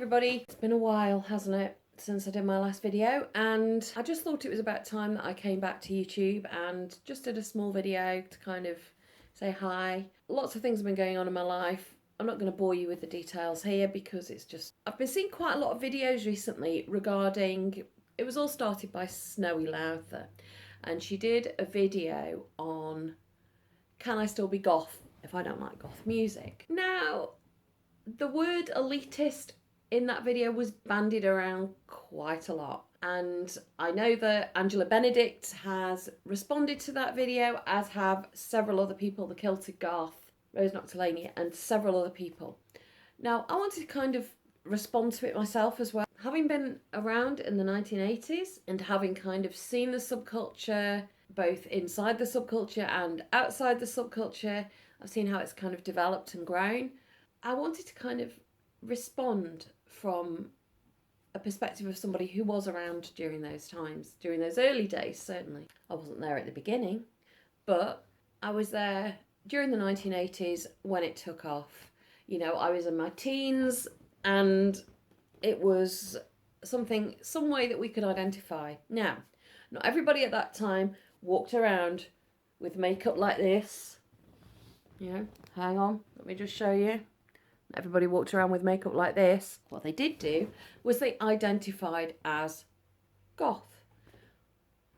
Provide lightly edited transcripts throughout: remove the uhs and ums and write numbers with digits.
everybody, it's been a while, hasn't it, since I did my last video, and I just thought it was about time that I came back to YouTube and just did a small video to kind of say hi. Lots of things have been going on in my life. I'm not going to bore you with the details here because it's just, I've been seeing quite a lot of videos recently regarding, it was all started by Snowy Lowther, and she did a video on can I still be goth if I don't like goth music. Now, the word elitist in that video was bandied around quite a lot, and I know that Angela Benedict has responded to that video, as have several other people, the Celtic Goth, Rose Noctilania, and several other people. Now, I wanted to kind of respond to it myself as well. Having been around in the 1980s and having kind of seen the subculture, both inside the subculture and outside the subculture, I've seen how it's kind of developed and grown. I wanted to kind of respond from a perspective of somebody who was around during those times, during those early days, certainly. I wasn't there at the beginning, but I was there during the 1980s when it took off. You know, I was in my teens and it was some way that we could identify. Now, not everybody at that time walked around with makeup like this. You know, hang on, let me just show you. Everybody walked around with makeup like this. What they did do was they identified as goth.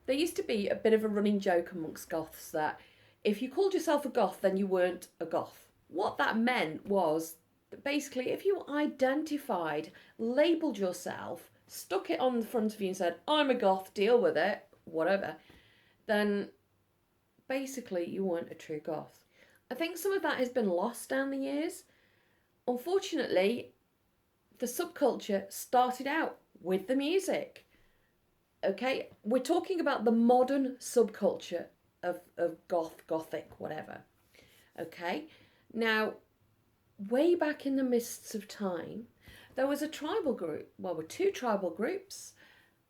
There used to be a bit of a running joke amongst goths that if you called yourself a goth, then you weren't a goth. What that meant was that basically if you identified, labelled yourself, stuck it on the front of you and said, I'm a goth, deal with it, whatever, then basically you weren't a true goth. I think some of that has been lost down the years. Unfortunately, the subculture started out with the music. Okay, we're talking about the modern subculture of goth, gothic, whatever. Okay, now, way back in the mists of time, there was a tribal group, well, were two tribal groups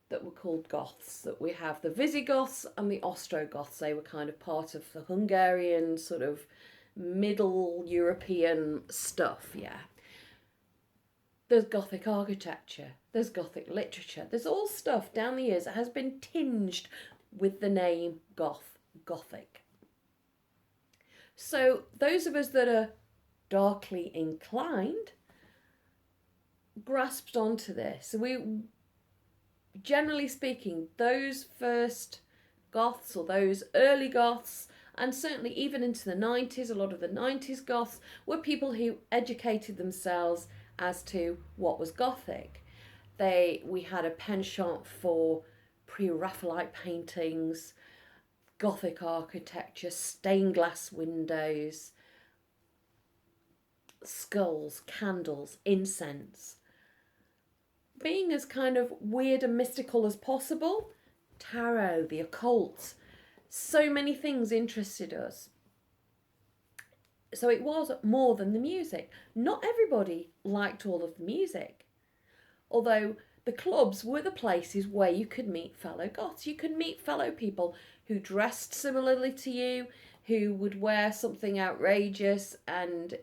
that were called goths. That we have the Visigoths and the Ostrogoths. They were kind of part of the Hungarian sort of Middle European stuff, yeah. There's Gothic architecture, there's Gothic literature, there's all stuff down the years that has been tinged with the name goth, Gothic. So those of us that are darkly inclined grasped onto this. We, generally speaking, those first goths or those early goths, and certainly even into the 90s, a lot of the 90s goths were people who educated themselves as to what was Gothic. We had a penchant for pre-Raphaelite paintings, Gothic architecture, stained glass windows, skulls, candles, incense. Being as kind of weird and mystical as possible, tarot, the occult, so many things interested us. So it was more than the music. Not everybody liked all of the music. Although the clubs were the places where you could meet fellow goths. You could meet fellow people who dressed similarly to you, who would wear something outrageous, and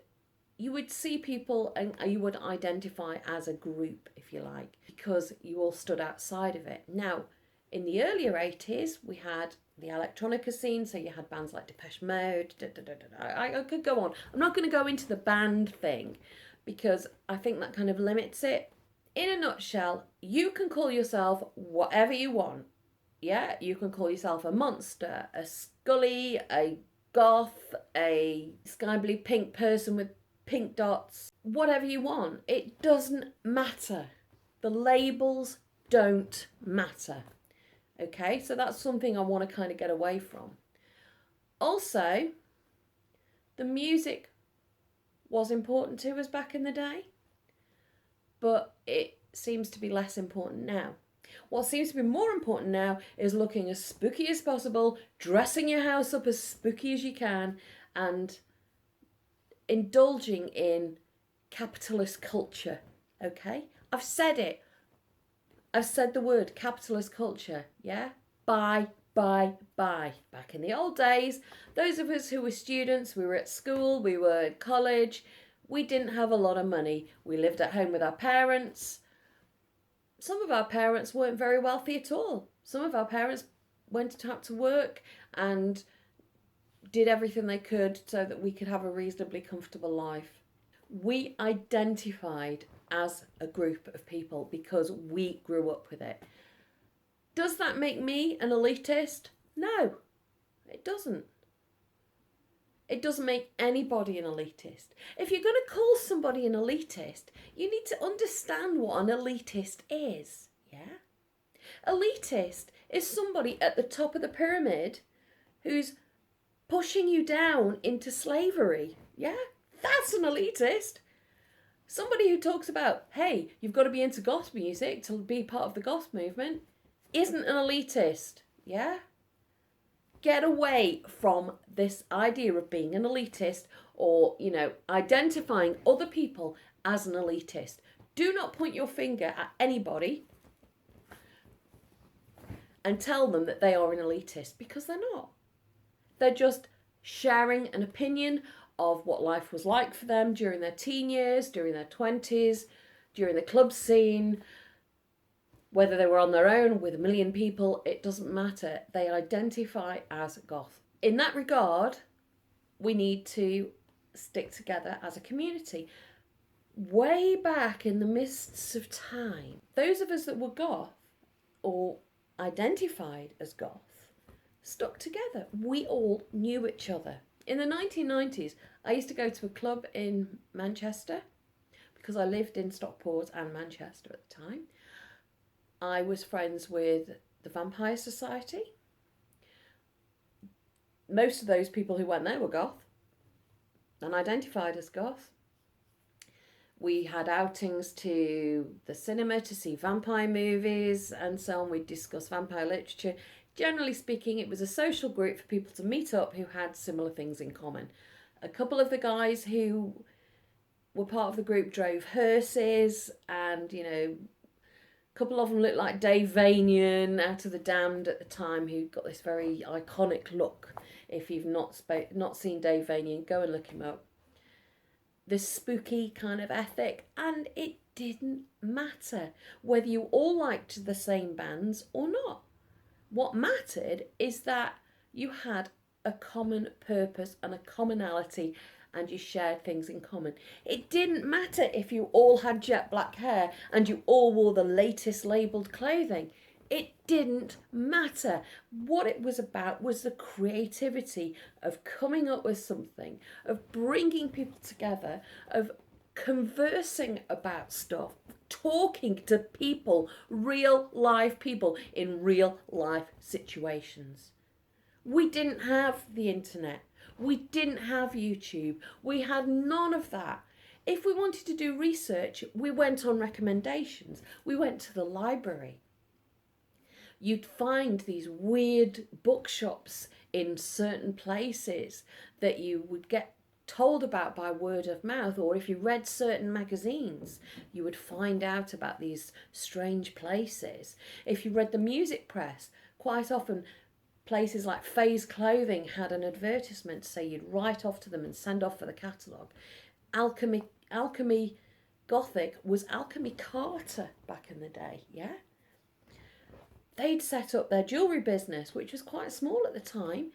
you would see people and you would identify as a group, if you like, because you all stood outside of it. Now, in the earlier 80s, we had the electronica scene, so you had bands like Depeche Mode, I could go on. I'm not going to go into the band thing because I think that kind of limits it. In a nutshell, you can call yourself whatever you want. Yeah, you can call yourself a monster, a scully, a goth, a sky blue pink person with pink dots, whatever you want. It doesn't matter. The labels don't matter. Okay, so that's something I want to kind of get away from. Also, the music was important to us back in the day, but it seems to be less important now. What seems to be more important now is looking as spooky as possible, dressing your house up as spooky as you can, and indulging in capitalist culture. Okay, I've said it. I've said the word capitalist culture, yeah? Buy. Back in the old days, those of us who were students, we were at school, we were at college, We didn't have a lot of money. We lived at home with our parents. Some of our parents weren't very wealthy at all. Some of our parents went out to work and did everything they could so that we could have a reasonably comfortable life. We identified as a group of people because we grew up with it. Does that make me an elitist? No, it doesn't. It doesn't make anybody an elitist. If you're going to call somebody an elitist, you need to understand what an elitist is. Yeah? Elitist is somebody at the top of the pyramid who's pushing you down into slavery. Yeah? That's an elitist. Somebody who talks about, hey, you've got to be into goth music to be part of the goth movement, isn't an elitist. Yeah? Get away from this idea of being an elitist or, identifying other people as an elitist. Do not point your finger at anybody and tell them that they are an elitist, because they're not. They're just sharing an opinion of what life was like for them during their teen years, during their 20s, during the club scene. Whether they were on their own with a million people, it doesn't matter. They identify as goth. In that regard, we need to stick together as a community. Way back in the mists of time, those of us that were goth or identified as goth stuck together. We all knew each other. In the 1990s, I used to go to a club in Manchester because I lived in Stockport and Manchester at the time. I was friends with the Vampire Society. Most of those people who went there were goth and identified as goth. We had outings to the cinema to see vampire movies and so on. We'd discuss vampire literature. Generally speaking, it was a social group for people to meet up who had similar things in common. A couple of the guys who were part of the group drove hearses and, a couple of them looked like Dave Vanian out of The Damned at the time, who got this very iconic look. If you've not seen Dave Vanian, go and look him up. This spooky kind of ethic, and it didn't matter whether you all liked the same bands or not. What mattered is that you had a common purpose and a commonality, and you shared things in common. It didn't matter if you all had jet black hair and you all wore the latest labelled clothing. It didn't matter. What it was about was the creativity of coming up with something, of bringing people together, of conversing about stuff, talking to people, real life people in real life situations. We didn't have the internet. We didn't have YouTube. We had none of that. If we wanted to do research, we went on recommendations. We went to the library. You'd find these weird bookshops in certain places that you would get told about by word of mouth, or if you read certain magazines, you would find out about these strange places. If you read the music press, quite often places like Phase Clothing had an advertisement to say you'd write off to them and send off for the catalogue. Alchemy Gothic was Alchemy Carter back in the day, yeah? They'd set up their jewellery business, which was quite small at the time,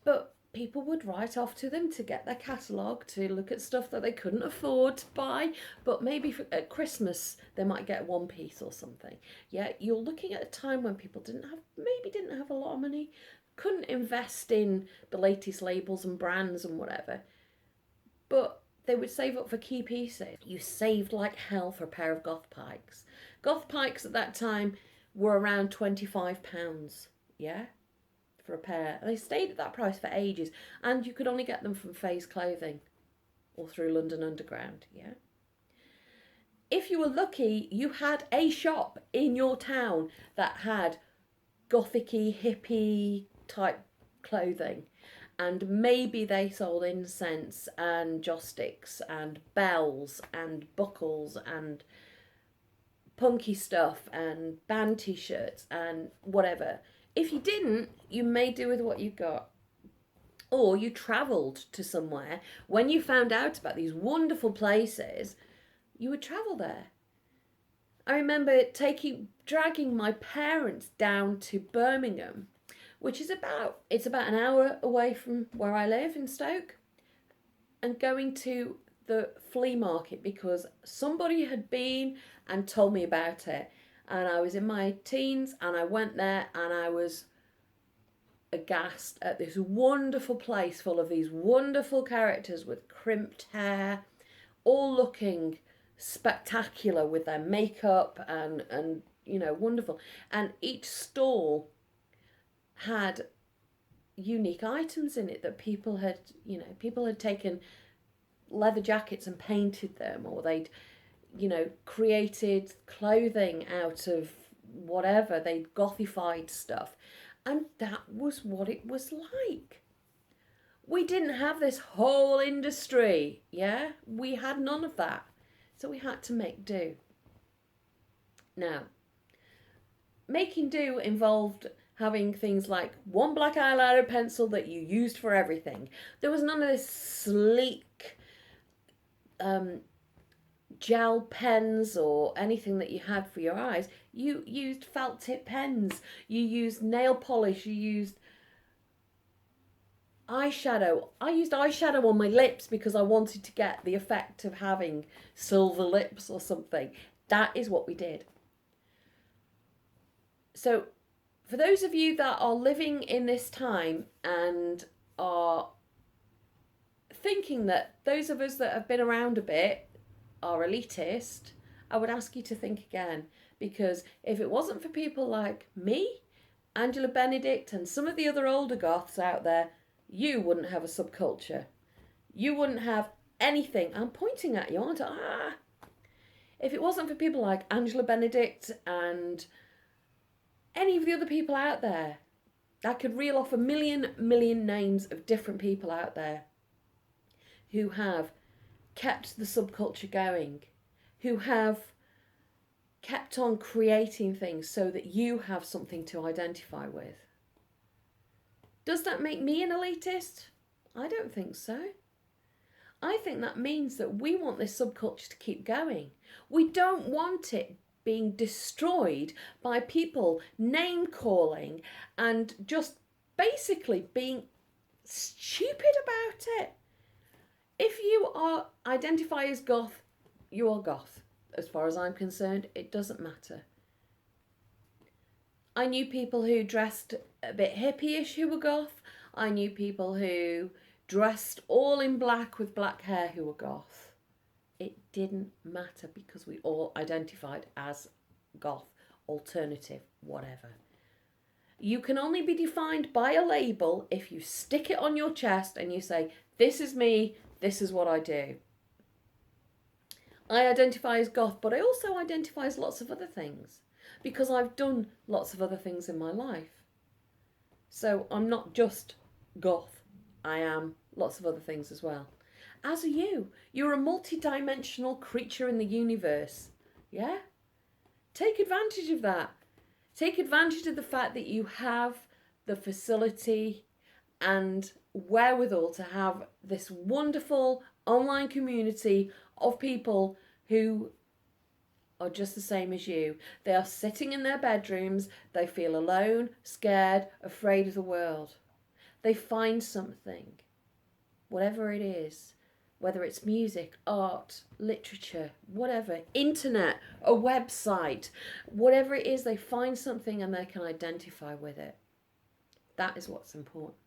but people would write off to them to get their catalogue, to look at stuff that they couldn't afford to buy, but maybe at Christmas they might get one piece or something. Yeah, you're looking at a time when people didn't have a lot of money, couldn't invest in the latest labels and brands and whatever, but they would save up for key pieces. You saved like hell for a pair of Goth pikes. Goth pikes at that time were around £25, yeah, for a pair. And they stayed at that price for ages, and you could only get them from Phase Clothing or through London Underground, yeah. If you were lucky, you had a shop in your town that had gothic-y, hippie type clothing, and maybe they sold incense and joss sticks and bells and buckles and punky stuff and band t-shirts and whatever. If you didn't, you made do with what you got. or you travelled to somewhere. When you found out about these wonderful places, you would travel there. I remember dragging my parents down to Birmingham, which is about an hour away from where I live in Stoke, and going to the flea market because somebody had been and told me about it. And I was in my teens and I went there and I was aghast at this wonderful place full of these wonderful characters with crimped hair, all looking spectacular with their makeup and wonderful. And each stall had unique items in it that people had taken leather jackets and painted them, or they'd created clothing out of whatever, they'd gothified stuff. And that was what it was like. We didn't have this whole industry, yeah? We had none of that. So we had to make do. Now, making do involved having things like one black eyeliner pencil that you used for everything. There was none of this sleek gel pens or anything that you had for your eyes. You used felt tip pens, you used nail polish, you used eyeshadow. I used eyeshadow on my lips because I wanted to get the effect of having silver lips or something. That is what we did. So for those of you that are living in this time and are thinking that those of us that have been around a bit are elitist, I would ask you to think again, because if it wasn't for people like me, Angela Benedict and some of the other older goths out there, you wouldn't have a subculture. You wouldn't have anything. I'm pointing at you, aren't I? If it wasn't for people like Angela Benedict and any of the other people out there, I could reel off a million names of different people out there who have kept the subculture going, who have kept on creating things so that you have something to identify with. Does that make me an elitist? I don't think so. I think that means that we want this subculture to keep going. We don't want it being destroyed by people name calling and just basically being stupid about it. If you identify as goth, you are goth. As far as I'm concerned, it doesn't matter. I knew people who dressed a bit hippie-ish who were goth. I knew people who dressed all in black with black hair who were goth. It didn't matter because we all identified as goth, alternative, whatever. You can only be defined by a label if you stick it on your chest and you say, this is me, this is what I do. I identify as goth, but I also identify as lots of other things because I've done lots of other things in my life. So I'm not just goth, I am lots of other things as well. As are you. You're a multi-dimensional creature in the universe. Yeah? Take advantage of that. Take advantage of the fact that you have the facility and wherewithal to have this wonderful online community of people who are just the same as you. They are sitting in their bedrooms. They feel alone, scared, afraid of the world. They find something, whatever it is, whether it's music, art, literature, whatever, internet, a website, whatever it is, they find something and they can identify with it. That is what's important.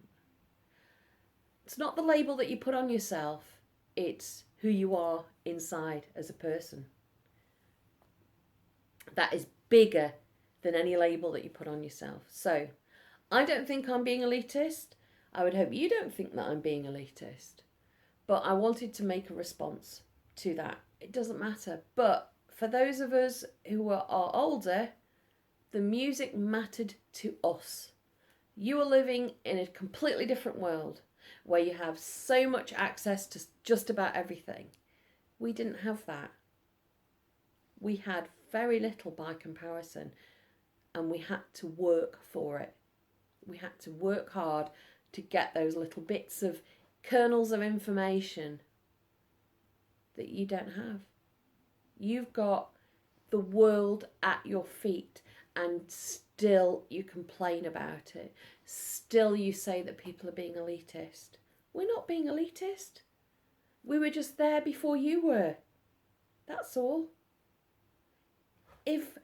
It's not the label that you put on yourself, it's who you are inside as a person. That is bigger than any label that you put on yourself. So, I don't think I'm being elitist. I would hope you don't think that I'm being elitist. But I wanted to make a response to that. It doesn't matter. But for those of us who are older, the music mattered to us. You are living in a completely different world where you have so much access to just about everything. We didn't have that. We had very little by comparison, and we had to work for it. We had to work hard to get those little bits of kernels of information that you don't have. You've got the world at your feet, and still you complain about it. Still you say that people are being elitist. We're not being elitist. We were just there before you were. That's all. If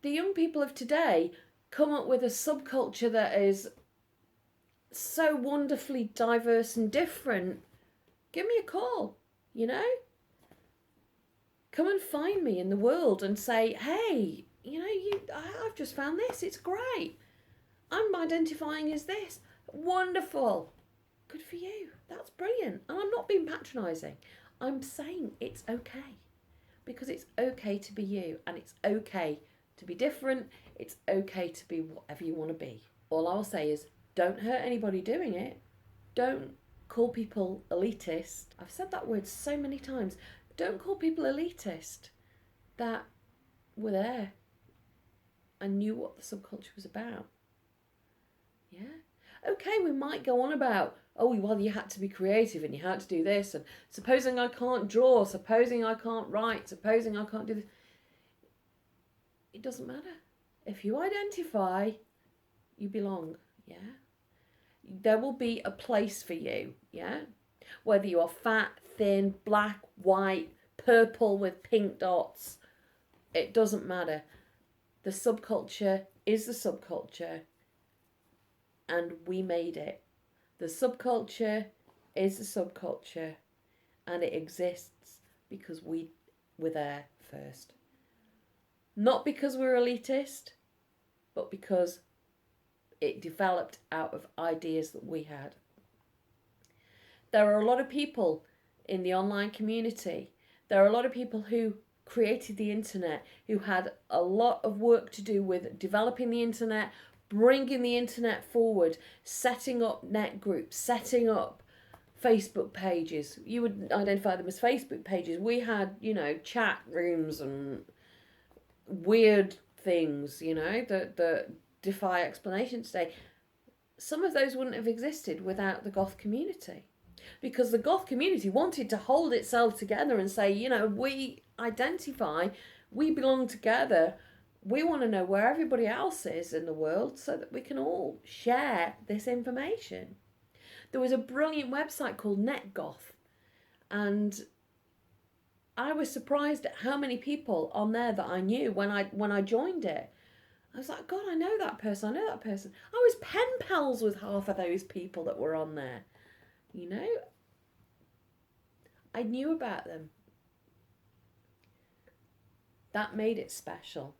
the young people of today come up with a subculture that is so wonderfully diverse and different, give me a call, you know? Come and find me in the world and say, hey, you know, I've just found this. It's great. I'm identifying as this. Wonderful. Good for you. That's brilliant. And I'm not being patronising. I'm saying it's okay. Because it's okay to be you. And it's okay to be different. It's okay to be whatever you want to be. All I'll say is don't hurt anybody doing it. Don't call people elitist. I've said that word so many times. Don't call people elitist that were there and knew what the subculture was about. Yeah. Okay, we might go on about, oh, well, you had to be creative and you had to do this, and supposing I can't draw, supposing I can't write, supposing I can't do this. It doesn't matter. If you identify, you belong. Yeah. There will be a place for you. Yeah. Whether you are fat, thin, black, white, purple with pink dots, it doesn't matter. The subculture is the subculture, and we made it. The subculture is the subculture, and it exists because we were there first. Not because we're elitist, but because it developed out of ideas that we had. There are a lot of people in the online community. There are a lot of people who created the internet, who had a lot of work to do with developing the internet, bringing the internet forward, setting up net groups, setting up Facebook pages. You would identify them as Facebook pages. We had, you know, chat rooms and weird things, you know, that defy explanation today. Some of those wouldn't have existed without the Goth community. Because the Goth community wanted to hold itself together and say, you know, we identify, we belong together, we want to know where everybody else is in the world so that we can all share this information. There was a brilliant website called NetGoth, and I was surprised at how many people on there that I knew when I joined it. I was like, God, I know that person, I know that person. I was pen pals with half of those people that were on there. You know, I knew about them. That made it special.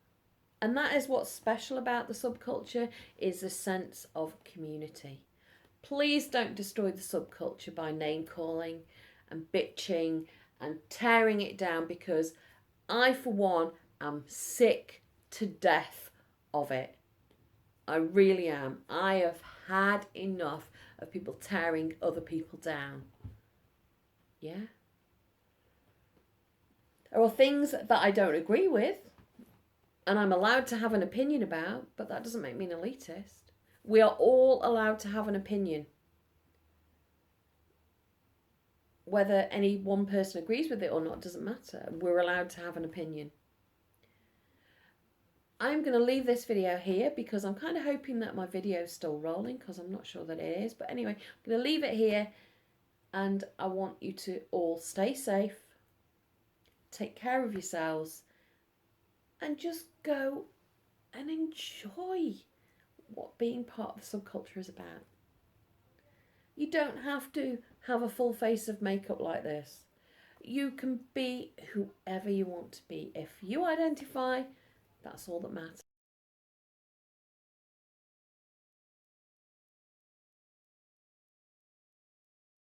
And that is what's special about the subculture, is the sense of community. Please don't destroy the subculture by name calling and bitching and tearing it down, because I, for one, am sick to death of it. I really am. I have had enough of people tearing other people down. Yeah. There are things that I don't agree with, and I'm allowed to have an opinion about, but that doesn't make me an elitist. We are all allowed to have an opinion. Whether any one person agrees with it or not doesn't matter. We're allowed to have an opinion. I'm going to leave this video here because I'm kind of hoping that my video is still rolling, because I'm not sure that it is. But anyway, I'm going to leave it here, and I want you to all stay safe, take care of yourselves, and just go and enjoy what being part of the subculture is about. You don't have to have a full face of makeup like this. You can be whoever you want to be. If you identify, that's all that matters.